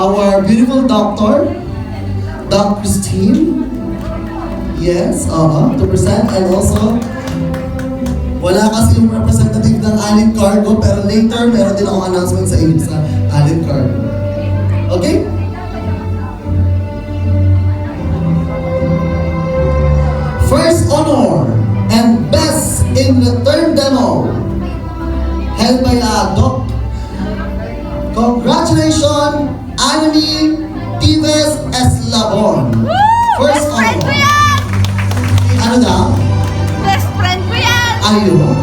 our beautiful doctor, Doc Christine. Yes, to present. And also, wala kasi yung representative ng Allied Cargo, pero later, meron din akong announcement sa inyo sa Allied Cargo. Okay? First honor and best in return demo held by Doc. Congratulations, Annie Tives Eslabon. First honor. Ano daw? Best friend ko yan! Ayun.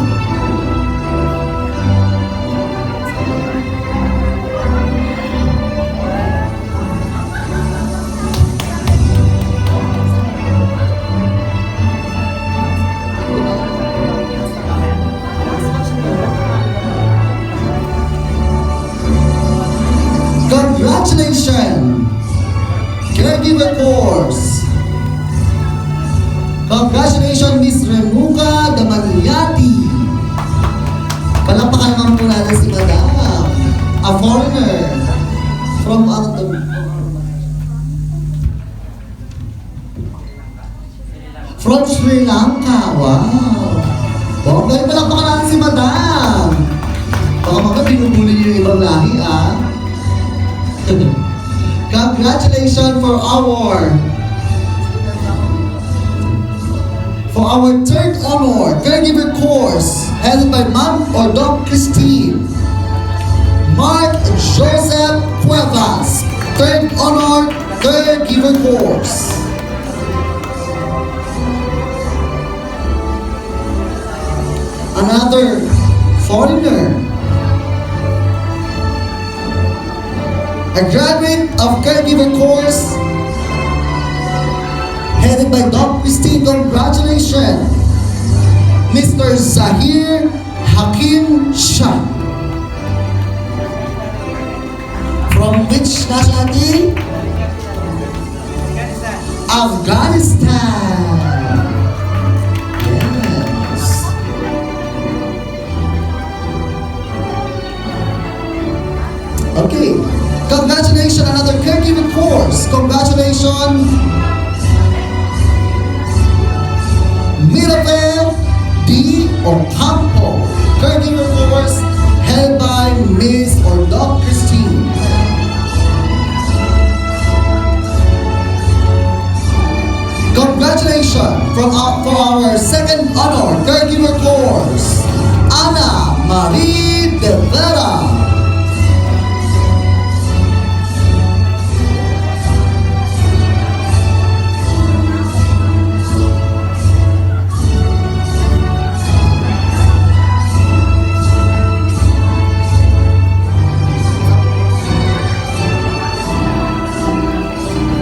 Congratulations, Caregiver Course. Congratulations, Miss Remuka Damaniati. Palapakan naman po natin si Madam, a foreigner from from Sri Lanka. Wow. Okay, palapakan natin si Madam. Baka mga binubuli niyo yung ibang lahi, Congratulations for our third honor, Caregiver Course, held by Ma'am or Doc Christine. Mark Joseph Cuevas, third honor, Caregiver Course. Another foreigner, a graduate of Caregiver Course, headed by Doc Christine. Congratulations, Mr. Zahir Hakim Shah. From which nationality? Afghanistan. Yes. Okay. Congratulations, another Caregiver Course. Congratulations, Mirabel D. Ocampo, Caregiver Course, held by Miss or Doc Christine. Congratulations for our second honor, Caregiver Course, Ana Marie De Vera.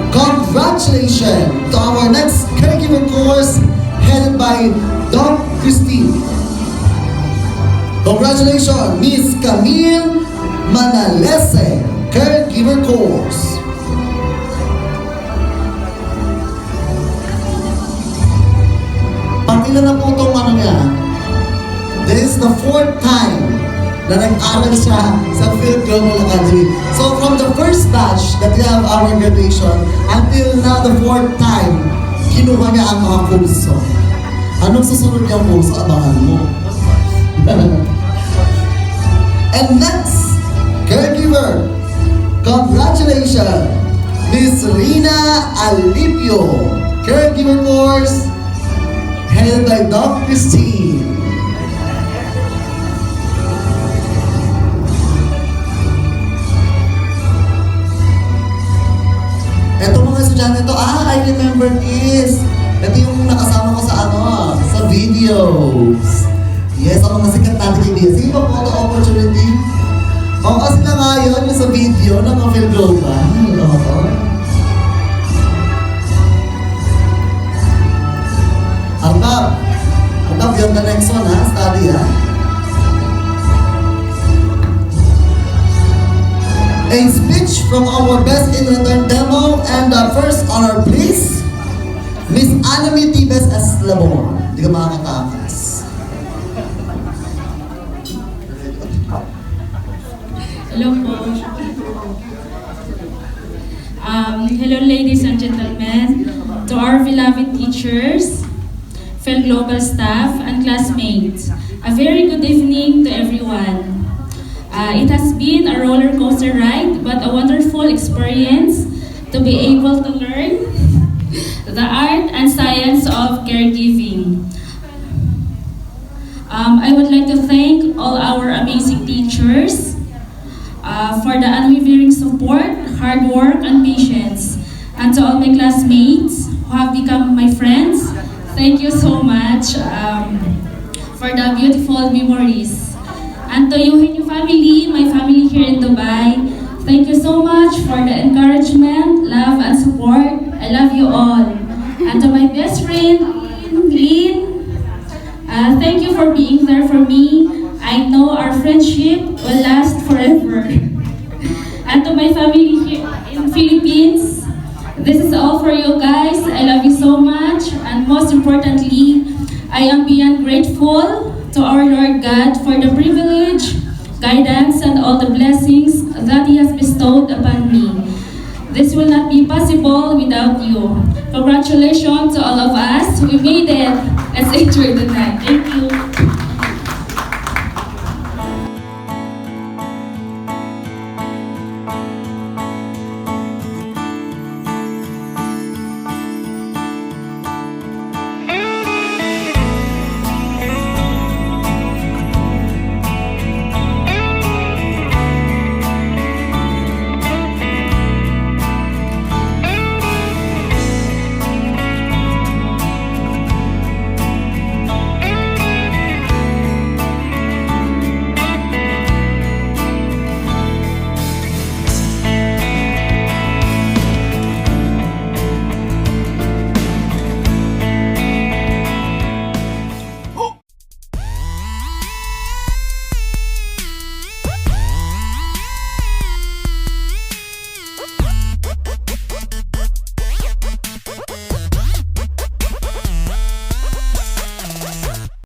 Congratulations to our next Caregiver Course, headed by Doc Christine. Congratulations, Miss Camille Manalese, Caregiver Course. Pangila na po itong ano niya. This is the 4th time na nag-aral siya sa Phil Global Academy. So from the first batch that we have our graduation until now the 4th time, kinuha niya ang mga kurso. Anong susunod niyang kurso? Abangan mo. And next, Caregiver. Congratulations, Miss Rina Alipio, Caregiver Course, held by Doc Christine. Ito mga estudyante to, I remember this. Ito yung nakasama ko sa videos. Yes, ang mga sikat natin kaibigan. Sige ba photo opportunity? O kasi na nga yun, yung sa video ng mga Phil Global. Arnab, you're the next one ha, study ha. A speech from our best in return demo and the first honor please, Miss Anami Tives Eslabon. Hindi ka makakatakas. Hello po. Hello, ladies and gentlemen, to our beloved teachers, fellow global staff, and classmates. A very good evening to everyone. It has been a roller coaster ride, but a wonderful experience to be able to learn the art and science of caregiving. I would like to thank all our amazing teachers for the unwavering support, hard work, and patience. And to all my classmates who have become my friends, thank you so much for the beautiful memories. And to you and your family, my family here in Dubai, thank you so much for the encouragement, love, and support. I love you all. And to my best friend, Lynn, thank you for being there for me. I know our friendship will last forever. And to my family here in Philippines, this is all for you guys. I love you so much. And most importantly, I am beyond grateful to our Lord God for the privilege, guidance, and all the blessings that He has bestowed upon me. This will not be possible without you. Congratulations to all of us. We made it. Let's enjoy the night. Thank you.